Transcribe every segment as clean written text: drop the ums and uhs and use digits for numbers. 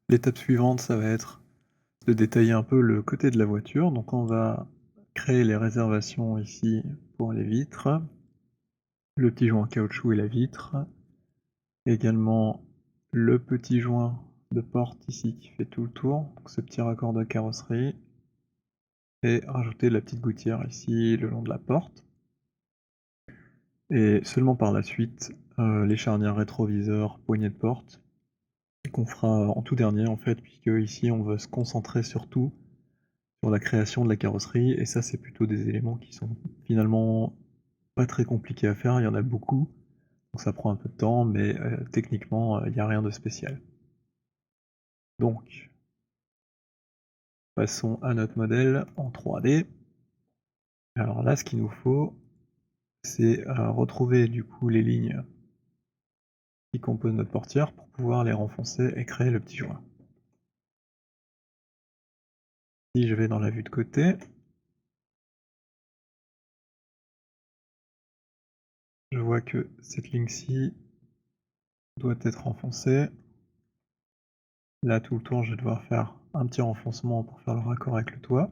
L'étape suivante, ça va être de détailler un peu le côté de la voiture. Donc on va créer les réservations ici pour les vitres, le petit joint caoutchouc et la vitre, également le petit joint de porte ici qui fait tout le tour, donc ce petit raccord de carrosserie, et rajouter la petite gouttière ici le long de la porte. Et seulement par la suite, les charnières rétroviseurs, poignées de porte, qu'on fera en tout dernier en fait, puisque ici on veut se concentrer surtout sur la création de la carrosserie, et ça c'est plutôt des éléments qui sont finalement pas très compliqués à faire, il y en a beaucoup, donc ça prend un peu de temps, mais techniquement, il y a rien de spécial. Donc, passons à notre modèle en 3D. Alors là, ce qu'il nous faut, c'est, retrouver du coup les lignes qui composent notre portière pour pouvoir les renfoncer et créer le petit joint. Si je vais dans la vue de côté, je vois que cette ligne-ci doit être enfoncée. Là, tout le tour, je vais devoir faire un petit renfoncement pour faire le raccord avec le toit.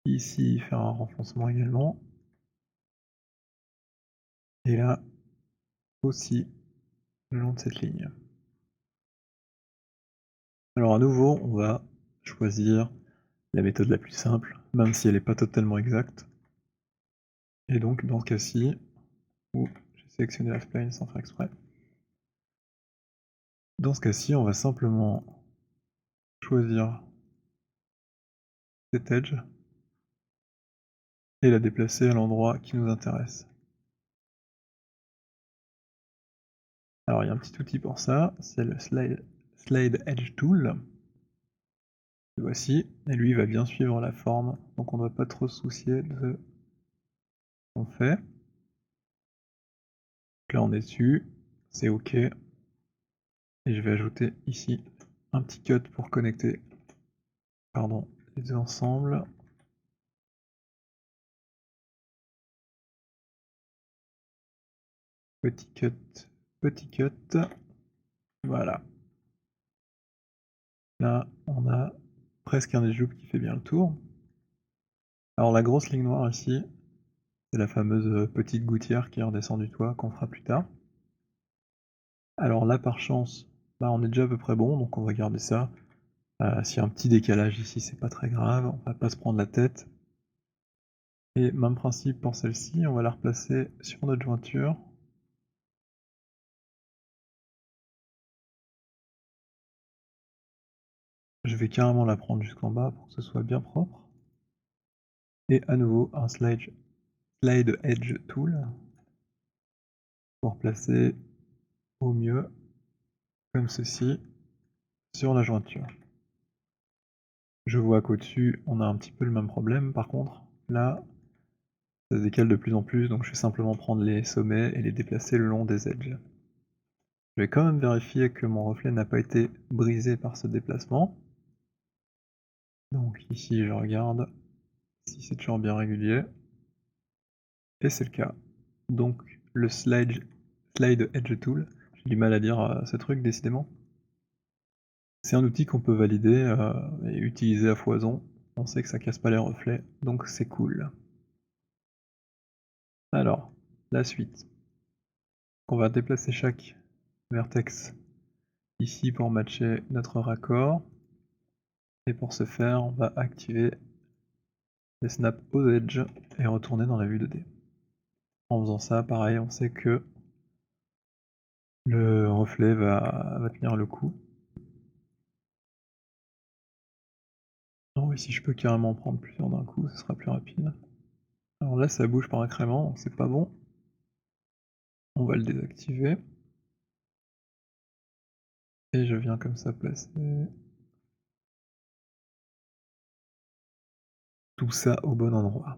Ici, faire un renfoncement également. Et là aussi, le long de cette ligne. Alors à nouveau, on va choisir la méthode la plus simple, même si elle n'est pas totalement exacte. Et donc, dans ce cas-ci, où j'ai sélectionné la spline sans faire exprès, dans ce cas-ci, on va simplement choisir cette edge et la déplacer à l'endroit qui nous intéresse. Alors il y a un petit outil pour ça, c'est le Slide Edge Tool. Le voici, et lui il va bien suivre la forme, donc on ne doit pas trop se soucier de ce qu'on fait. Donc là on est dessus, c'est OK, et je vais ajouter ici un petit cut pour connecter les deux ensemble. Petit cut, voilà. Là on a presque un déjoupe qui fait bien le tour. Alors la grosse ligne noire ici, c'est la fameuse petite gouttière qui redescend du toit qu'on fera plus tard. Alors là par chance, bah, on est déjà à peu près bon, donc on va garder ça. S'il y a un petit décalage ici, c'est pas très grave, on va pas se prendre la tête. Et même principe pour celle-ci, on va la replacer sur notre jointure. Je vais carrément la prendre jusqu'en bas pour que ce soit bien propre. Et à nouveau un Slide Edge Tool pour placer au mieux, comme ceci, sur la jointure. Je vois qu'au-dessus, on a un petit peu le même problème par contre. Là, ça se décale de plus en plus, donc je vais simplement prendre les sommets et les déplacer le long des edges. Je vais quand même vérifier que mon reflet n'a pas été brisé par ce déplacement. Donc ici, je regarde si c'est toujours bien régulier. Et c'est le cas. Donc le Slide Edge Tool, j'ai du mal à dire ce truc décidément. C'est un outil qu'on peut valider et utiliser à foison. On sait que ça casse pas les reflets, donc c'est cool. Alors, la suite. On va déplacer chaque vertex ici pour matcher notre raccord. Et pour ce faire, on va activer les snaps aux edges et retourner dans la vue 2D. En faisant ça, pareil, on sait que le reflet va tenir le coup. Non, ici je peux carrément en prendre plusieurs d'un coup, ce sera plus rapide. Alors là ça bouge par incrément, donc c'est pas bon. On va le désactiver. Et je viens comme ça placer tout ça au bon endroit.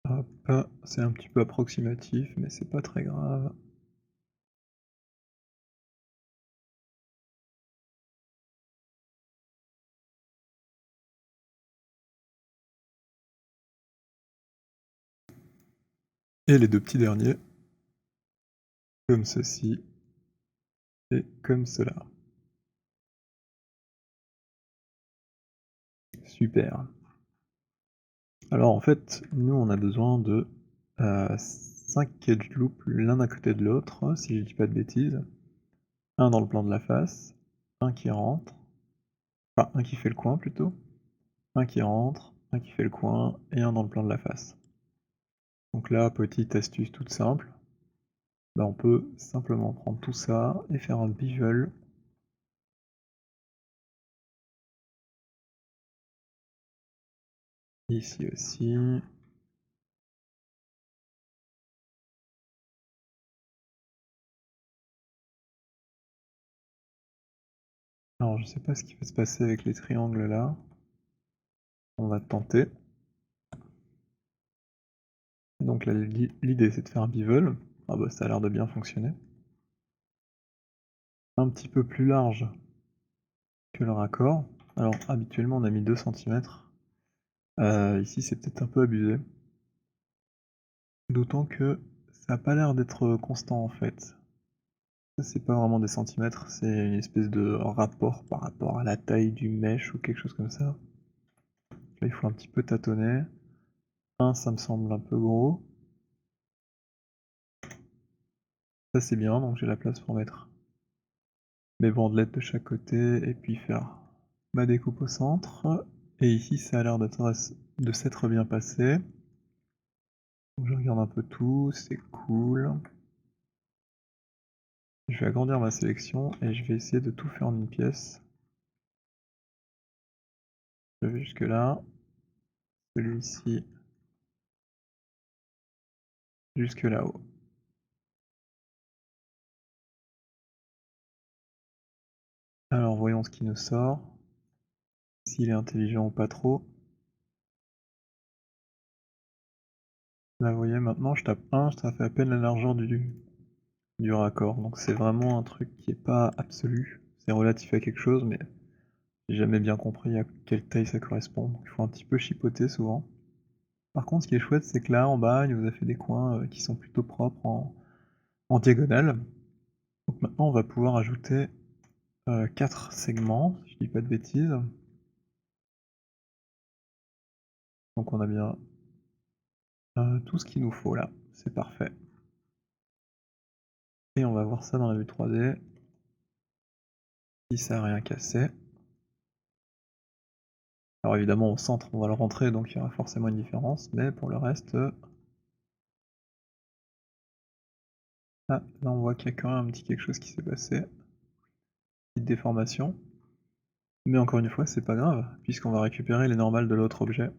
Hop, c'est un petit peu approximatif, mais c'est pas très grave. Et les deux petits derniers, comme ceci et comme cela. Super. Alors en fait, nous on a besoin de 5 edge loops l'un à côté de l'autre, si je dis pas de bêtises. Un dans le plan de la face, un qui rentre, enfin un qui fait le coin plutôt, un qui rentre, un qui fait le coin et un dans le plan de la face. Donc là, petite astuce toute simple, bah on peut simplement prendre tout ça et faire un bevel. Ici aussi. Alors je sais pas ce qui va se passer avec les triangles là. On va tenter. Donc là, l'idée c'est de faire un bevel. Ah bah ça a l'air de bien fonctionner. Un petit peu plus large que le raccord. Alors habituellement on a mis 2 centimètres. Ici c'est peut-être un peu abusé. D'autant que ça a pas l'air d'être constant en fait. Ça c'est pas vraiment des centimètres, c'est une espèce de rapport par rapport à la taille du mesh ou quelque chose comme ça. Là il faut un petit peu tâtonner. Ça me semble un peu gros. Ça c'est bien, donc j'ai la place pour mettre mes bandelettes de chaque côté et puis faire ma découpe au centre. Et ici ça a l'air de s'être bien passé. Donc je regarde un peu tout, c'est cool. Je vais agrandir ma sélection et je vais essayer de tout faire en une pièce. Je vais jusque là, celui-ci jusque là-haut. Alors voyons ce qui nous sort, s'il est intelligent ou pas trop. Là vous voyez maintenant je tape 1, ça fait à peine la largeur du raccord. Donc c'est vraiment un truc qui est pas absolu. C'est relatif à quelque chose mais j'ai jamais bien compris à quelle taille ça correspond. Donc il faut un petit peu chipoter souvent. Par contre ce qui est chouette c'est que là en bas il nous a fait des coins qui sont plutôt propres en diagonale. Donc maintenant on va pouvoir ajouter 4 segments, si je dis pas de bêtises. Donc on a bien tout ce qu'il nous faut là, c'est parfait. Et on va voir ça dans la vue 3D, si ça a rien cassé. Alors évidemment au centre on va le rentrer donc il y aura forcément une différence, mais pour le reste... Ah, là on voit qu'il y a quand même un petit quelque chose qui s'est passé. Petite déformation. Mais encore une fois c'est pas grave, puisqu'on va récupérer les normales de l'autre objet,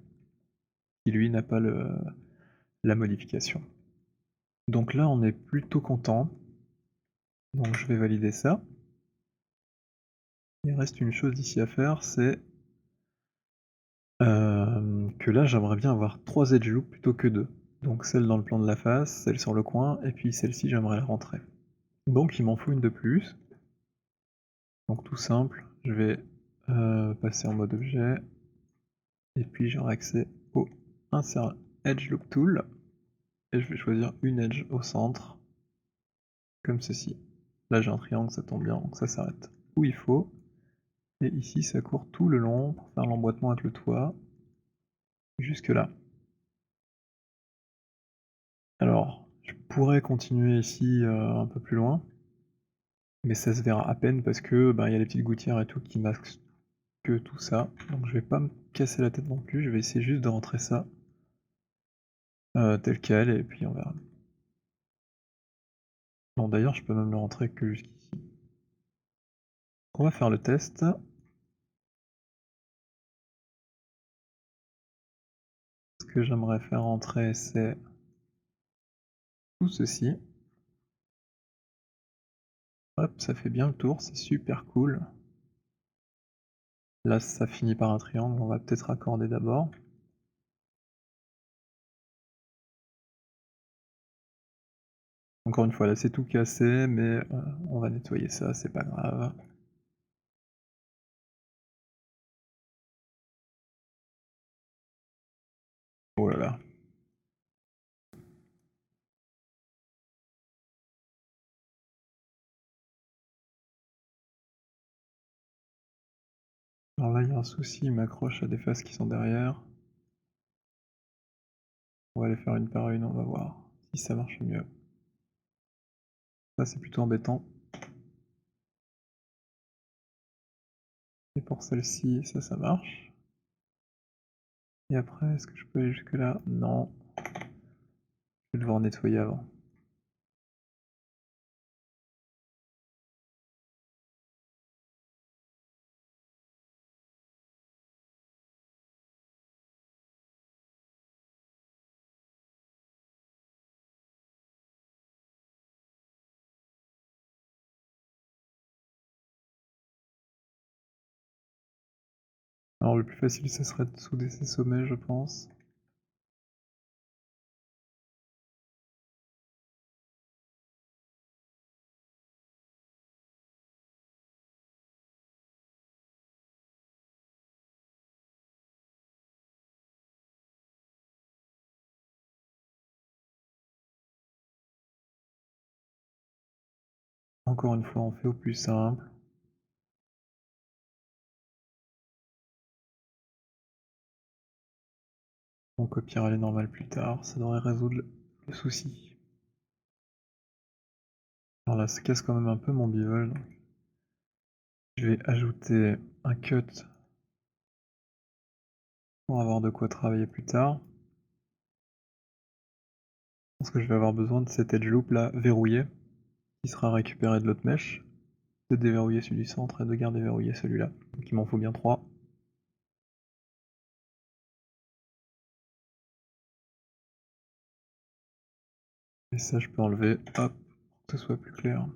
qui lui n'a pas la modification. Donc là on est plutôt content. Donc je vais valider ça. Il reste une chose ici à faire, c'est que là j'aimerais bien avoir 3 edge loops plutôt que 2. Donc celle dans le plan de la face, celle sur le coin, et puis celle-ci j'aimerais la rentrer. Donc il m'en faut une de plus. Donc tout simple, je vais passer en mode objet, et puis j'aurai accès au Insert Edge Loop Tool, et je vais choisir une edge au centre, comme ceci. Là j'ai un triangle, ça tombe bien, donc ça s'arrête où il faut. Et ici ça court tout le long pour faire l'emboîtement avec le toit, jusque là. Alors, je pourrais continuer ici un peu plus loin, mais ça se verra à peine parce que ben, y a les petites gouttières et tout qui masquent que tout ça. Donc je vais pas me casser la tête non plus, je vais essayer juste de rentrer ça tel quel et puis on verra. Bon d'ailleurs je peux même le rentrer que jusqu'ici. On va faire le test. Ce que j'aimerais faire rentrer c'est tout ceci. Hop, ça fait bien le tour, c'est super cool. Là ça finit par un triangle, on va peut-être raccorder d'abord. Encore une fois là c'est tout cassé mais on va nettoyer ça, c'est pas grave. Oh là là. Alors là, il y a un souci, il m'accroche à des faces qui sont derrière. On va les faire une par une, on va voir si ça marche mieux. Ça, c'est plutôt embêtant. Et pour celle-ci, ça marche. Et après, est-ce que je peux aller jusque là? Non. Je vais devoir nettoyer avant. Alors le plus facile, ce serait de souder ces sommets, je pense. Encore une fois, on fait au plus simple. On copiera les normales plus tard, ça devrait résoudre le souci. Alors là, ça casse quand même un peu mon bevel. Je vais ajouter un cut pour avoir de quoi travailler plus tard. Je pense que je vais avoir besoin de cet edge loop là verrouillé, qui sera récupéré de l'autre mèche, de déverrouiller celui du centre et de garder verrouillé celui-là. Donc il m'en faut bien 3. Et ça, je peux enlever, hop, pour que ce soit plus clair.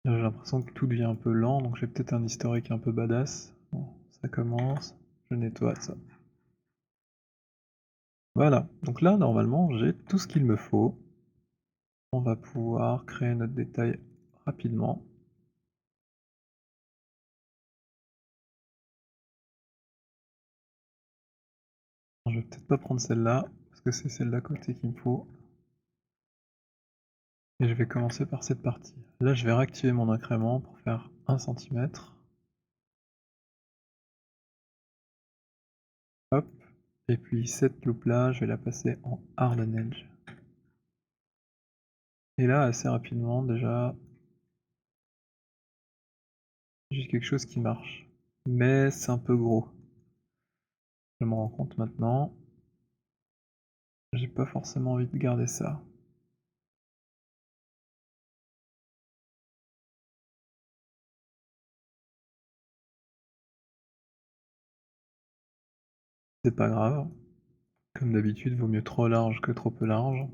Là, j'ai l'impression que tout devient un peu lent, donc j'ai peut-être un historique un peu badass. Bon, ça commence, je nettoie ça. Voilà, donc là, normalement, j'ai tout ce qu'il me faut. On va pouvoir créer notre détail rapidement. Je vais peut-être pas prendre celle-là, parce que c'est celle d'à côté qu'il me faut. Et je vais commencer par cette partie. Là, je vais réactiver mon incrément pour faire 1 cm. Hop. Et puis cette loupe-là, je vais la passer en Harden Edge. Et là, assez rapidement, déjà, j'ai quelque chose qui marche. Mais c'est un peu gros. Je me rends compte maintenant. J'ai pas forcément envie de garder ça. C'est pas grave. Comme d'habitude, vaut mieux trop large que trop peu large.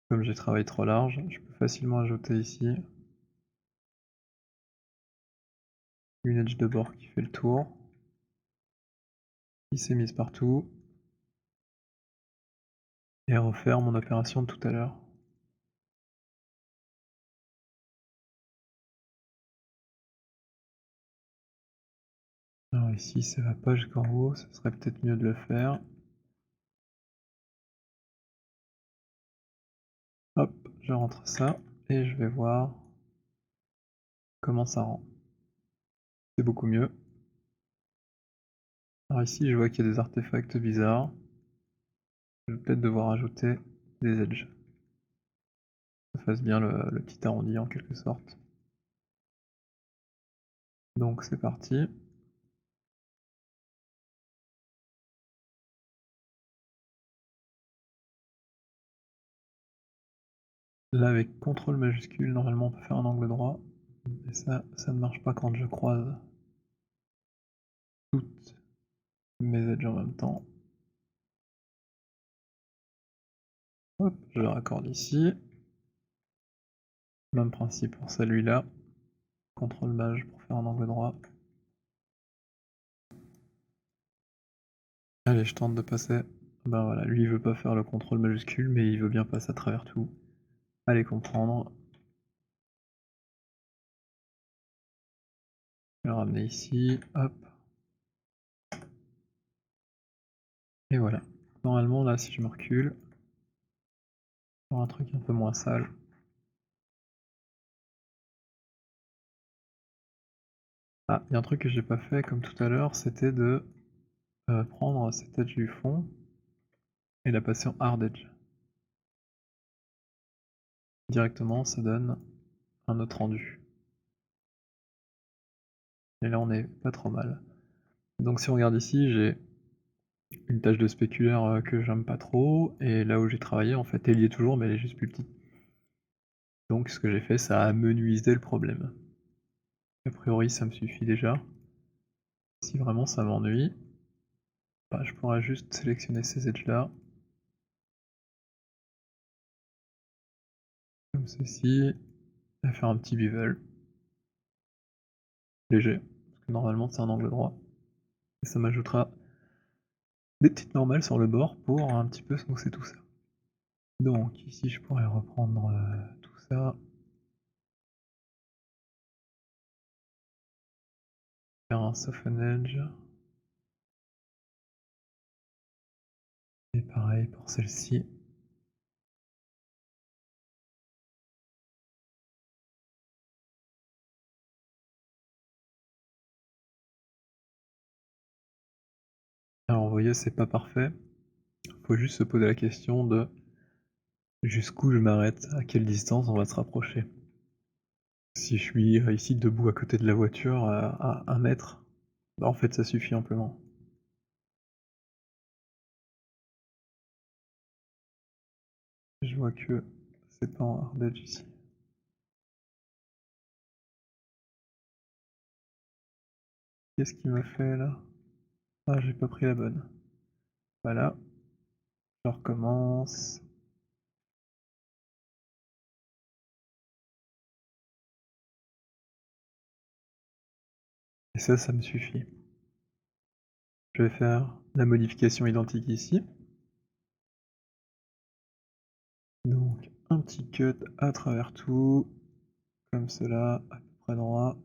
Comme j'ai travaillé trop large, je peux facilement ajouter ici une edge de bord qui fait le tour, qui s'est mise partout, et refaire mon opération de tout à l'heure. Alors ici ça va pas jusqu'en haut, ce serait peut-être mieux de le faire. Hop, je rentre ça, et je vais voir comment ça rend. C'est beaucoup mieux. Alors ici je vois qu'il y a des artefacts bizarres. Je vais peut-être devoir ajouter des edges. Ça fasse bien le petit arrondi en quelque sorte. Donc c'est parti. Là avec CTRL majuscule, normalement on peut faire un angle droit. Et ça ne marche pas quand je croise toutes mes edges en même temps. Hop, je le raccorde ici. Même principe pour celui-là. CTRL maj pour faire un angle droit. Allez, je tente de passer. Ben voilà, lui il veut pas faire le CTRL majuscule, mais il veut bien passer à travers tout. Allez comprendre. Je vais le ramener ici, hop. Et voilà. Normalement là si je me recule, pour un truc un peu moins sale. Ah, il y a un truc que j'ai pas fait comme tout à l'heure, c'était de prendre cette edge du fond et la passer en hard edge. Directement ça donne un autre rendu. Et là on est pas trop mal. Donc si on regarde ici, j'ai une tâche de spéculaire que j'aime pas trop, et là où j'ai travaillé en fait elle y est toujours mais elle est juste plus petite. Donc ce que j'ai fait, ça a amenuisé le problème. A priori ça me suffit déjà. Si vraiment ça m'ennuie, bah, je pourrais juste sélectionner ces edges là. Comme ceci, et faire un petit bevel. Léger, parce que normalement c'est un angle droit. Et ça m'ajoutera des petites normales sur le bord pour un petit peu smousser tout ça. Donc ici je pourrais reprendre tout ça. Faire un soften edge. Et pareil pour celle-ci. Alors vous voyez c'est pas parfait. Faut juste se poser la question de jusqu'où je m'arrête, à quelle distance on va se rapprocher. Si je suis ici debout à côté de la voiture à 1 mètre, bah en fait ça suffit amplement. Je vois que c'est pas en hard edge ici. Qu'est-ce qu'il m'a fait là? Ah j'ai pas pris la bonne. Voilà, je recommence. Et ça me suffit. Je vais faire la modification identique ici. Donc un petit cut à travers tout, comme cela, à peu près droit.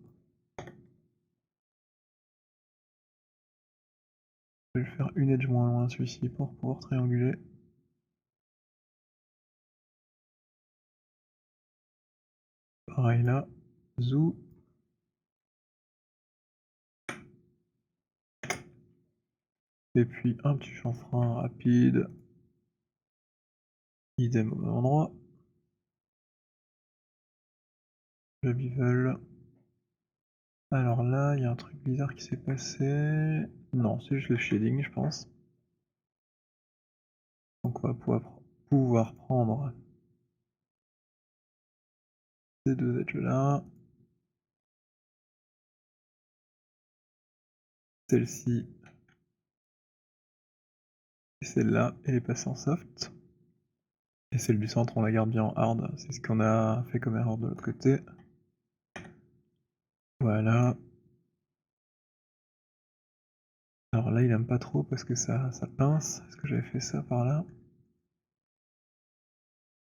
Je vais faire une edge moins loin celui-ci pour pouvoir trianguler. Pareil là, zou. Et puis un petit chanfrein rapide. Idem au même endroit. Je bevel. Alors là, il y a un truc bizarre qui s'est passé. Non, c'est juste le shading, je pense. Donc on va pouvoir prendre ces deux edges là. Celle-ci et celle-là, et les passer en soft. Et celle du centre, on la garde bien en hard. C'est ce qu'on a fait comme erreur de l'autre côté. Voilà. Alors là, il aime pas trop parce que ça pince. Est-ce que j'avais fait ça par là?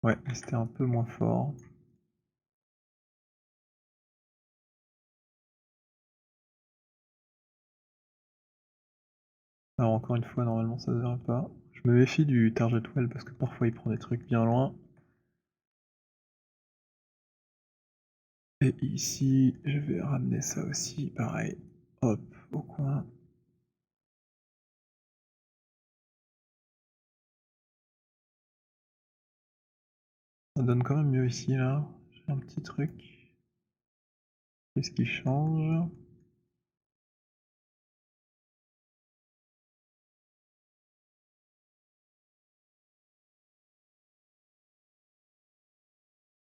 Ouais, mais c'était un peu moins fort. Alors encore une fois, normalement ça se verrait pas. Je me méfie du target well parce que parfois il prend des trucs bien loin. Et ici, je vais ramener ça aussi, pareil. Hop, au coin. Ça donne quand même mieux ici, là. J'ai un petit truc. Qu'est-ce qui change?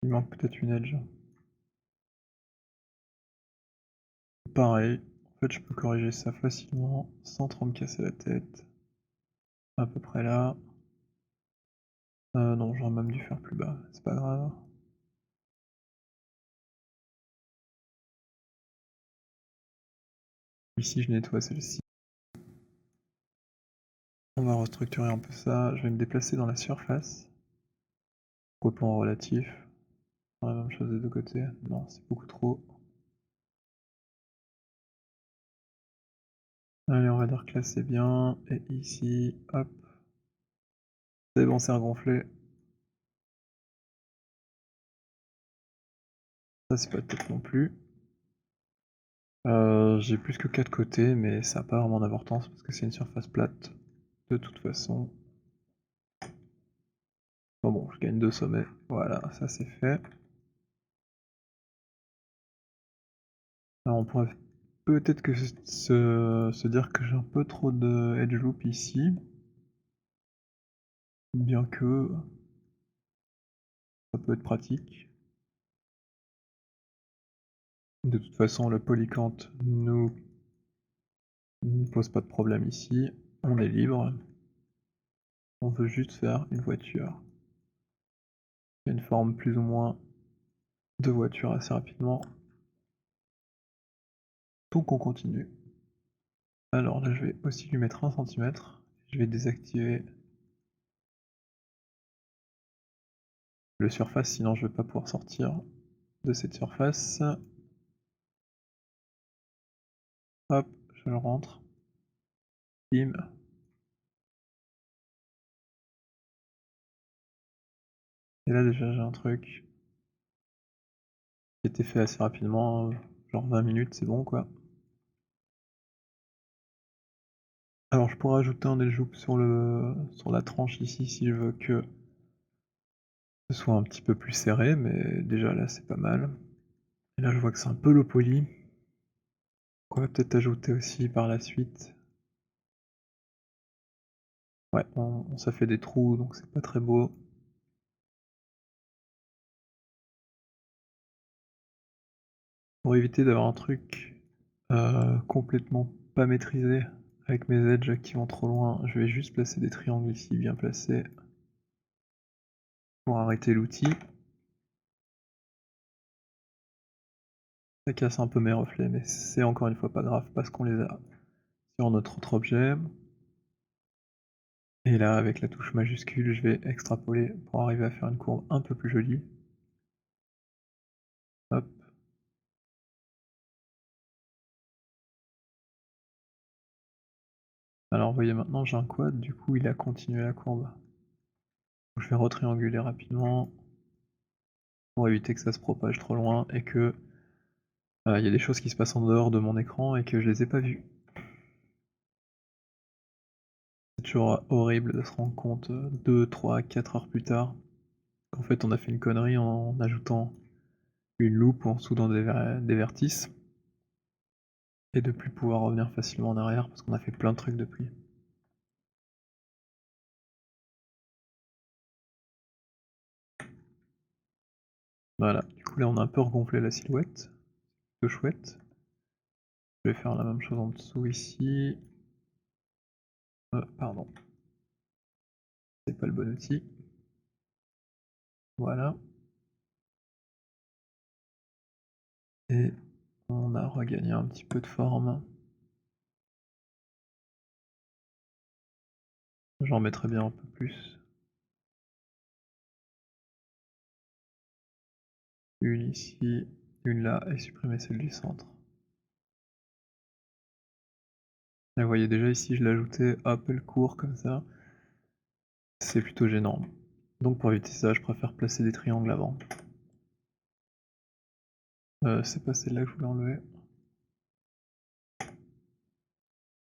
Il manque peut-être une edge. Pareil, en fait je peux corriger ça facilement, sans trop me casser la tête. À peu près là. Non, j'aurais même dû faire plus bas, c'est pas grave. Ici je nettoie celle-ci. On va restructurer un peu ça, je vais me déplacer dans la surface. Pourquoi pas en relatif? Faire la même chose des deux côtés. Non, c'est beaucoup trop. Allez, on va dire que là c'est bien, et ici, hop, c'est bon, c'est regonflé. Ça c'est pas top non plus. J'ai plus que 4 côtés, mais ça a pas vraiment d'importance parce que c'est une surface plate, de toute façon. Bon, je gagne 2 sommets, voilà, ça c'est fait. Alors on pourrait peut-être que se dire que j'ai un peu trop de edge loop ici. Bien que ça peut être pratique. De toute façon, le polycante nous pose pas de problème ici. On est libre. On veut juste faire une voiture. Une forme plus ou moins de voiture assez rapidement. Donc on continue. Alors là, je vais aussi lui mettre 1 centimètre. Je vais désactiver le surface, sinon je vais pas pouvoir sortir de cette surface. Hop, je le rentre. Bim. Et là déjà j'ai un truc qui a été fait assez rapidement, genre 20 minutes, c'est bon quoi. Alors je pourrais ajouter un edge loop sur la tranche ici si je veux que ce soit un petit peu plus serré, mais déjà là c'est pas mal. Et là je vois que c'est un peu low poly. On va peut-être ajouter aussi par la suite. Ouais, ça fait des trous donc c'est pas très beau. Pour éviter d'avoir un truc complètement pas maîtrisé avec mes edges qui vont trop loin, je vais juste placer des triangles ici bien placés pour arrêter l'outil. Ça casse un peu mes reflets, mais c'est encore une fois pas grave parce qu'on les a sur notre autre objet. Et là, avec la touche majuscule, je vais extrapoler pour arriver à faire une courbe un peu plus jolie. Hop. Alors vous voyez maintenant j'ai un quad, du coup il a continué la courbe. Je vais retrianguler rapidement pour éviter que ça se propage trop loin et que il y a des choses qui se passent en dehors de mon écran et que je les ai pas vues. C'est toujours horrible de se rendre compte 2, 3, 4 heures plus tard qu'en fait on a fait une connerie en ajoutant une loupe ou en soudant des vertices et de plus pouvoir revenir facilement en arrière parce qu'on a fait plein de trucs depuis. Voilà, du coup là on a un peu regonflé la silhouette, c'est chouette. Je vais faire la même chose en dessous ici. Pardon, c'est pas le bon outil. Voilà. Et on a regagné un petit peu de forme. J'en mettrai bien un peu plus. Une ici, une là, et supprimer celle du centre. Et vous voyez déjà ici, je l'ai ajouté, hop, elle court comme ça. C'est plutôt gênant. Donc pour éviter ça, je préfère placer des triangles avant. C'est pas celle-là que je voulais enlever.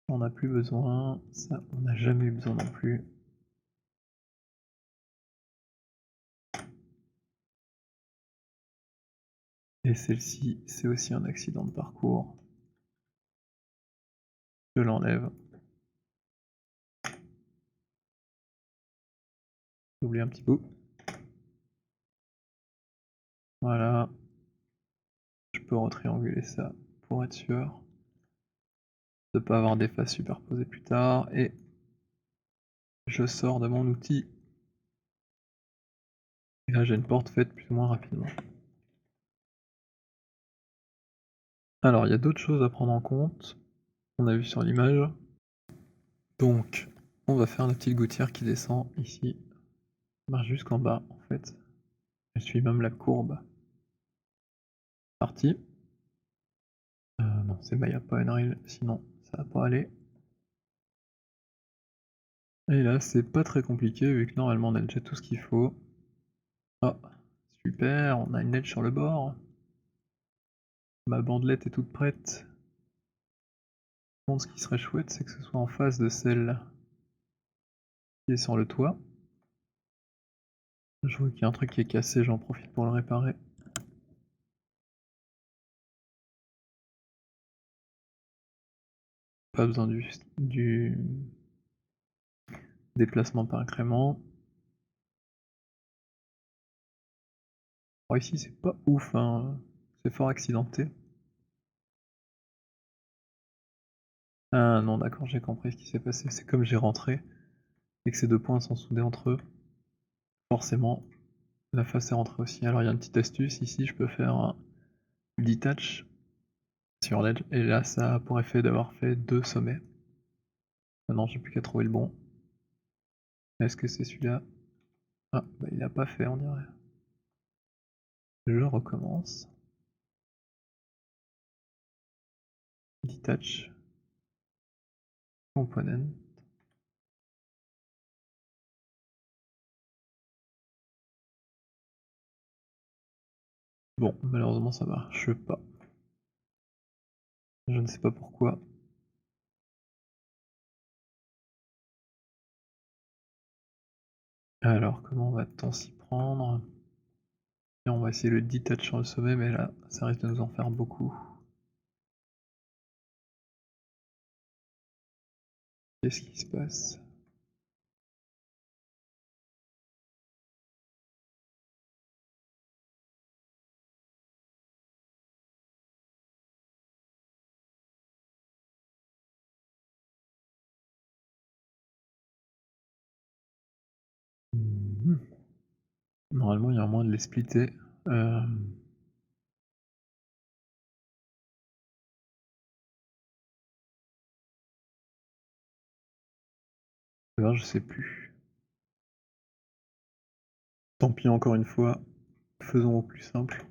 On n'a plus besoin. Ça, on n'a jamais eu besoin non plus. Et celle-ci, c'est aussi un accident de parcours. Je l'enlève. J'oublie un petit bout. Voilà. Je peux retrianguler ça pour être sûr de ne pas avoir des faces superposées plus tard. Et je sors de mon outil. Et là, j'ai une porte faite plus ou moins rapidement. Alors, il y a d'autres choses à prendre en compte. On a vu sur l'image. Donc, on va faire la petite gouttière qui descend ici. Marche jusqu'en bas, en fait. Je suis même la courbe. Parti. Non, c'est Maya Power Rail, sinon ça va pas aller. Et là, c'est pas très compliqué vu que normalement on a déjà tout ce qu'il faut. Ah, super, on a une ledge sur le bord. Ma bandelette est toute prête. Par contre, ce qui serait chouette, c'est que ce soit en face de celle qui est sur le toit. Je vois qu'il y a un truc qui est cassé, j'en profite pour le réparer. Pas besoin du déplacement par incrément. Alors ici, c'est pas ouf, hein, c'est fort accidenté. Ah non, d'accord, j'ai compris ce qui s'est passé. C'est comme j'ai rentré et que ces 2 points sont soudés entre eux, forcément, la face est rentrée aussi. Alors il y a une petite astuce, ici je peux faire un detach sur l'edge et là ça a pour effet d'avoir fait 2 sommets. Maintenant j'ai plus qu'à trouver le bon. Est-ce que c'est celui-là? Ah, bah il a pas fait on dirait. Je recommence. Detach. Component. Bon, malheureusement ça marche pas. Je ne sais pas pourquoi. Alors comment va-t-on s'y prendre? Et on va essayer le detach sur le sommet, mais là, ça risque de nous en faire beaucoup. Qu'est-ce qui se passe? Mmh. Normalement, il y a un moyen de les splitter. Alors je sais plus. Tant pis encore une fois, faisons au plus simple.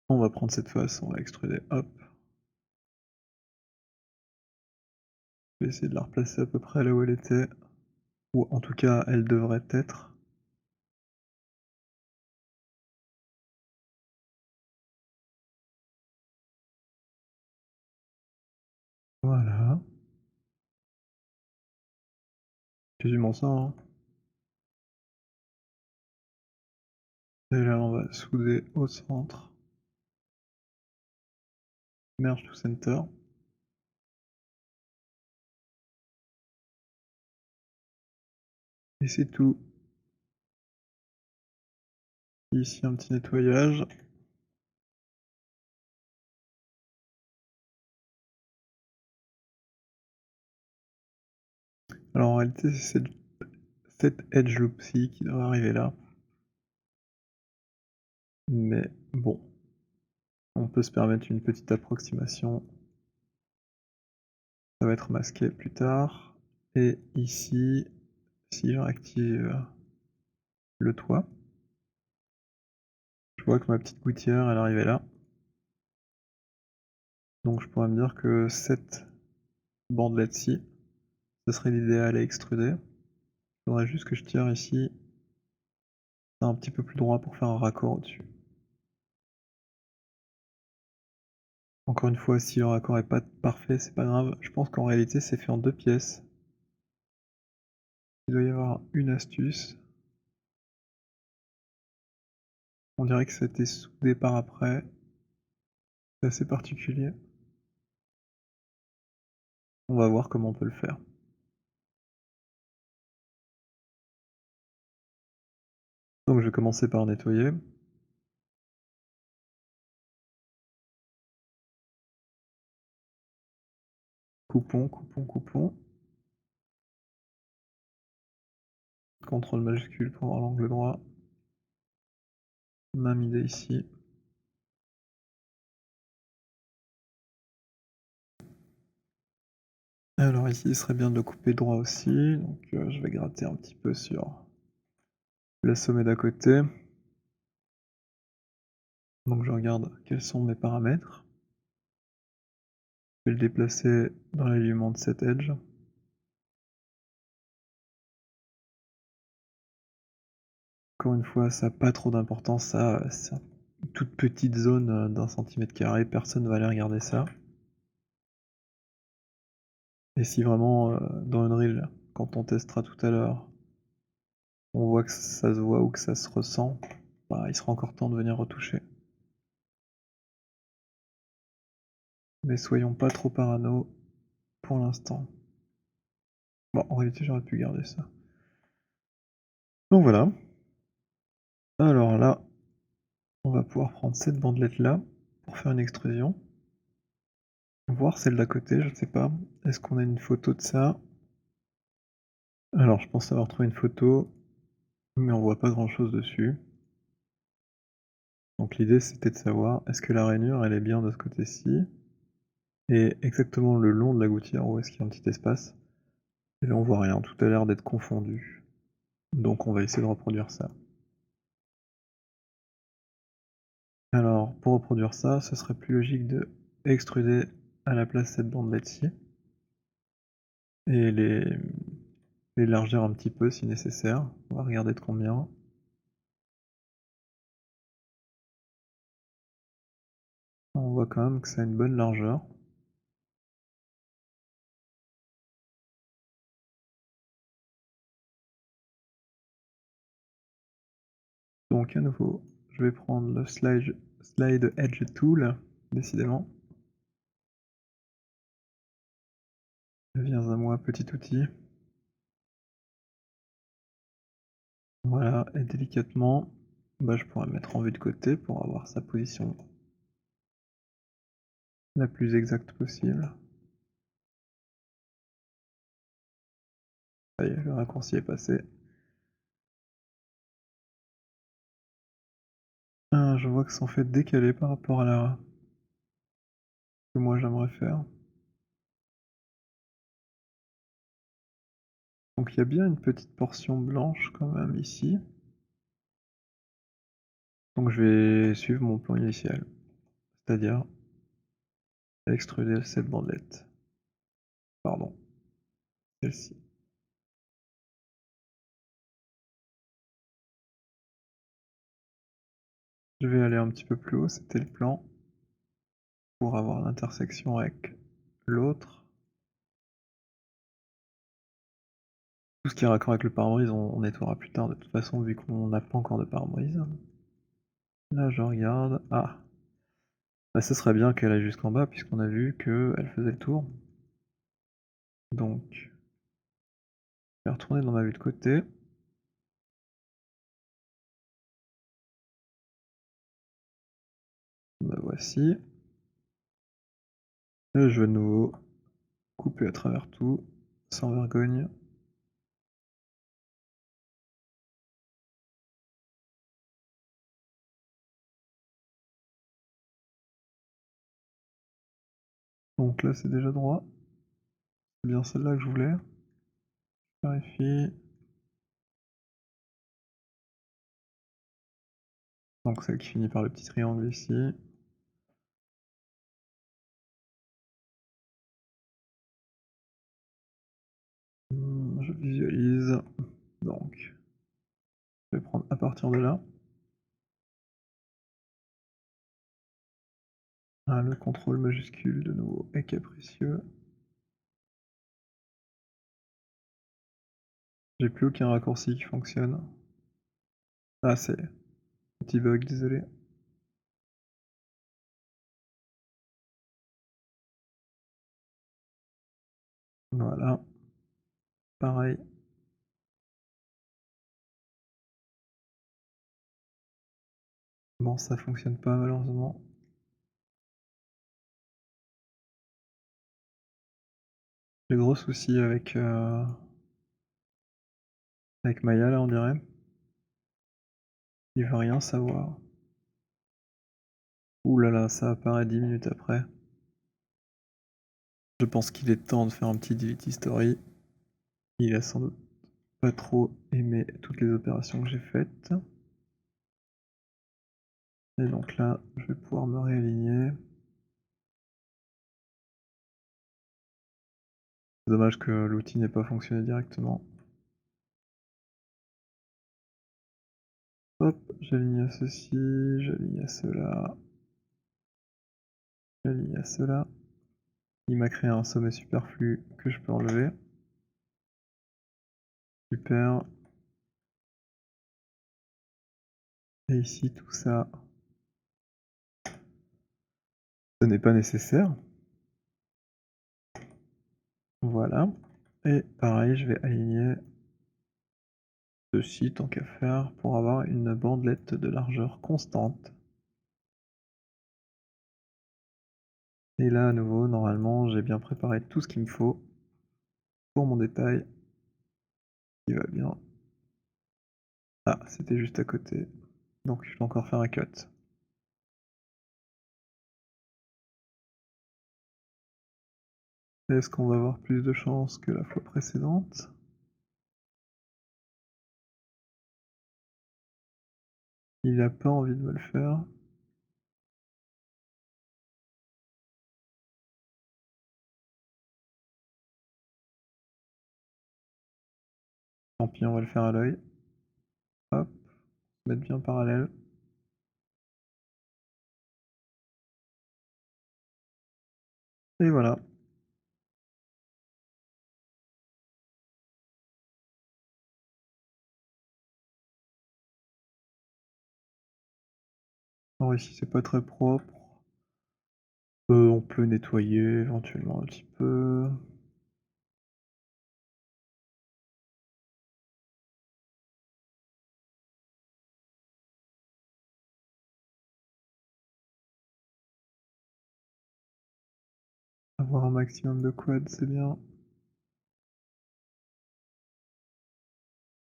On va prendre cette face, on va extruder, hop. Je vais essayer de la replacer à peu près là où elle était, ou en tout cas elle devrait être. Voilà. Quasiment ça, hein. Et là on va souder au centre. Merge to center. Et c'est tout. Ici un petit nettoyage. Alors en réalité c'est cette edge loop-ci qui devrait arriver là. Mais bon, on peut se permettre une petite approximation. Ça va être masqué plus tard. Et ici, si je réactive le toit, je vois que ma petite gouttière elle arrivait là. Donc je pourrais me dire que cette bandelette-ci, ce serait l'idéal à extruder. Il faudrait juste que je tire ici un petit peu plus droit pour faire un raccord au-dessus. Encore une fois, si le raccord est pas parfait, c'est pas grave. Je pense qu'en réalité c'est fait en 2 pièces. Il doit y avoir une astuce. On dirait que ça a été soudé par après. C'est assez particulier. On va voir comment on peut le faire. Donc je vais commencer par nettoyer. Coupons, coupons, coupons. CTRL majuscule pour avoir l'angle droit. Main midée ici. Alors ici, il serait bien de le couper droit aussi. Donc je vais gratter un petit peu sur le sommet d'à côté. Donc je regarde quels sont mes paramètres. Je vais le déplacer dans l'alignement de cet edge. Encore une fois, ça a pas trop d'importance, ça, c'est une toute petite zone, d'1 cm², personne va aller regarder ça. Et si vraiment, dans Unreal, quand on testera tout à l'heure, on voit que ça se voit ou que ça se ressent, bah, il sera encore temps de venir retoucher. Mais soyons pas trop parano pour l'instant. Bon, en réalité, j'aurais pu garder ça. Donc voilà. Alors là, on va pouvoir prendre cette bandelette là pour faire une extrusion. Voir celle d'à côté, je ne sais pas. Est-ce qu'on a une photo de ça? Alors, je pense avoir trouvé une photo, mais on voit pas grand-chose dessus. Donc l'idée, c'était de savoir, est-ce que la rainure, elle est bien de ce côté-ci? Et exactement le long de la gouttière, où est-ce qu'il y a un petit espace? Et là, on voit rien, tout a l'air d'être confondu. Donc on va essayer de reproduire ça. Alors, pour reproduire ça, ce serait plus logique de extruder à la place cette bandelette-ci et l'élargir un petit peu si nécessaire. On va regarder de combien. On voit quand même que ça a une bonne largeur. Donc à nouveau, je vais prendre le Slide Edge Tool, décidément. Viens à moi, petit outil. Voilà, et délicatement, bah, je pourrais me mettre en vue de côté pour avoir sa position la plus exacte possible. Ça y est, le raccourci est passé. Ah, je vois que c'est en fait décalé par rapport à la que moi j'aimerais faire. Donc il y a bien une petite portion blanche quand même ici. Donc je vais suivre mon plan initial, c'est-à-dire extruder cette bandelette. Pardon, celle-ci. Je vais aller un petit peu plus haut, c'était le plan, pour avoir l'intersection avec l'autre. Tout ce qui est raccord avec le pare-brise, on nettoiera plus tard de toute façon vu qu'on n'a pas encore de pare-brise. Là je regarde, ah! Bah ce serait bien qu'elle aille jusqu'en bas puisqu'on a vu qu'elle faisait le tour. Donc, je vais retourner dans ma vue de côté. Me voici. Et je vais de nouveau couper à travers tout, sans vergogne. Donc là c'est déjà droit. C'est bien celle-là que je voulais. Je vérifie. Donc celle qui finit par le petit triangle ici. Je visualise. Donc, je vais prendre à partir de là. Ah, le contrôle majuscule de nouveau est capricieux. J'ai plus aucun raccourci qui fonctionne. Ah, c'est petit bug, désolé. Voilà. Pareil. Bon, ça fonctionne pas malheureusement. J'ai gros soucis avec Maya là, on dirait. Il veut rien savoir. Ouh là là, ça apparaît 10 minutes après. Je pense qu'il est temps de faire un petit delete history. Il a sans doute pas trop aimé toutes les opérations que j'ai faites. Et donc là, je vais pouvoir me réaligner. C'est dommage que l'outil n'ait pas fonctionné directement. Hop, j'aligne à ceci, j'aligne à cela, j'aligne à cela. Il m'a créé un sommet superflu que je peux enlever. Super. Et ici, tout ça, ce n'est pas nécessaire. Voilà. Et pareil, je vais aligner ceci tant qu'à faire pour avoir une bandelette de largeur constante. Et là, à nouveau, normalement, j'ai bien préparé tout ce qu'il me faut pour mon détail qui va bien. Ah, c'était juste à côté. Donc, je vais encore faire un cut. Est-ce qu'on va avoir plus de chance que la fois précédente? Il a pas envie de me le faire. Tant pis, on va le faire à l'œil. Hop, mettre bien parallèle. Et voilà. Alors ici, c'est pas très propre. On peut nettoyer éventuellement un petit peu. Avoir un maximum de quads, c'est bien.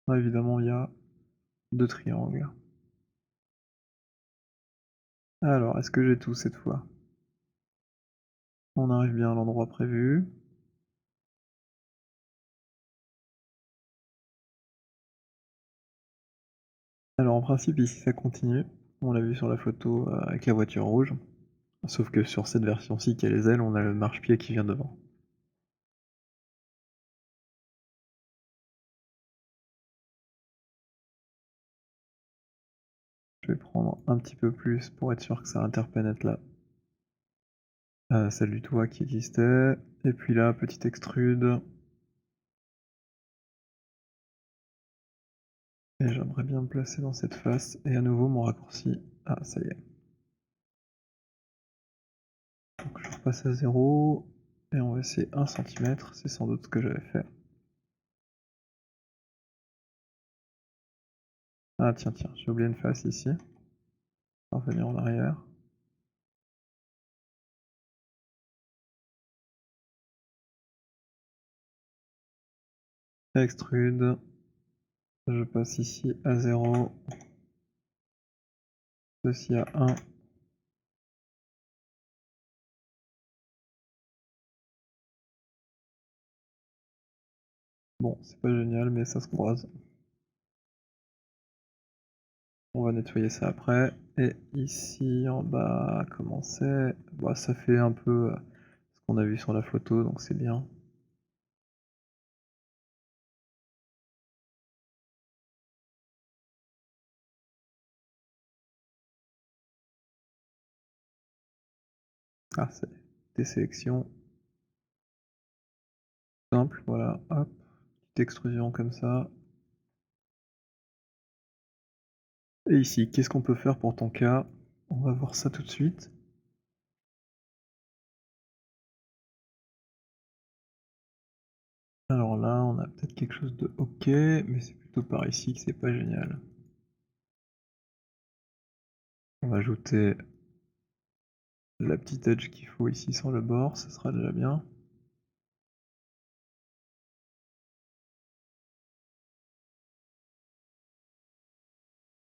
Ah, évidemment, il y a 2 triangles. Alors, est-ce que j'ai tout cette fois? On arrive bien à l'endroit prévu. Alors en principe ici ça continue. On l'a vu sur la photo, avec la voiture rouge. Sauf que sur cette version-ci qui a les ailes, on a le marchepied qui vient devant. Je vais prendre un petit peu plus pour être sûr que ça interpénètre là. Celle du toit qui existait. Et puis là, petit extrude. Et j'aimerais bien me placer dans cette face. Et à nouveau mon raccourci. Ah, ça y est. Donc je repasse à 0. Et on va essayer 1 centimètre. C'est sans doute ce que j'avais fait. Ah tiens, tiens, j'ai oublié une face ici. On va revenir en arrière. Extrude. Je passe ici à 0. Ceci à 1. Bon, c'est pas génial, mais ça se croise. On va nettoyer ça après. Et ici en bas, comment c'est? Bah, ça fait un peu ce qu'on a vu sur la photo, donc c'est bien. Ah, c'est des sélections simples, voilà, hop, petite extrusion comme ça. Et ici, qu'est-ce qu'on peut faire pour ton cas? On va voir ça tout de suite. Alors là, on a peut-être quelque chose de OK, mais c'est plutôt par ici que c'est pas génial. On va ajouter la petite edge qu'il faut ici sur le bord, ça sera déjà bien.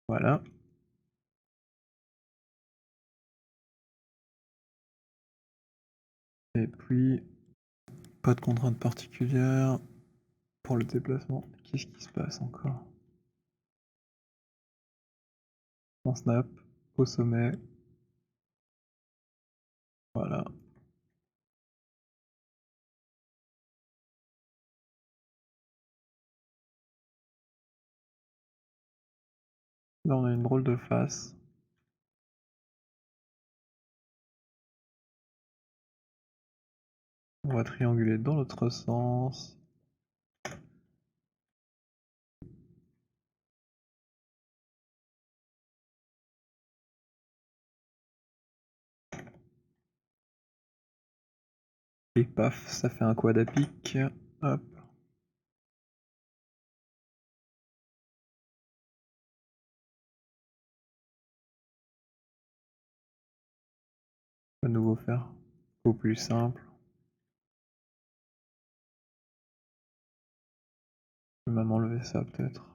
Voilà. Et puis, pas de contrainte particulière pour le déplacement. Qu'est-ce qui se passe encore? On snap au sommet. Voilà. Là on a une drôle de face. On va trianguler dans l'autre sens. Et paf, ça fait un quad à pic. Hop. À nouveau faire au plus simple. Je vais même enlever ça peut-être.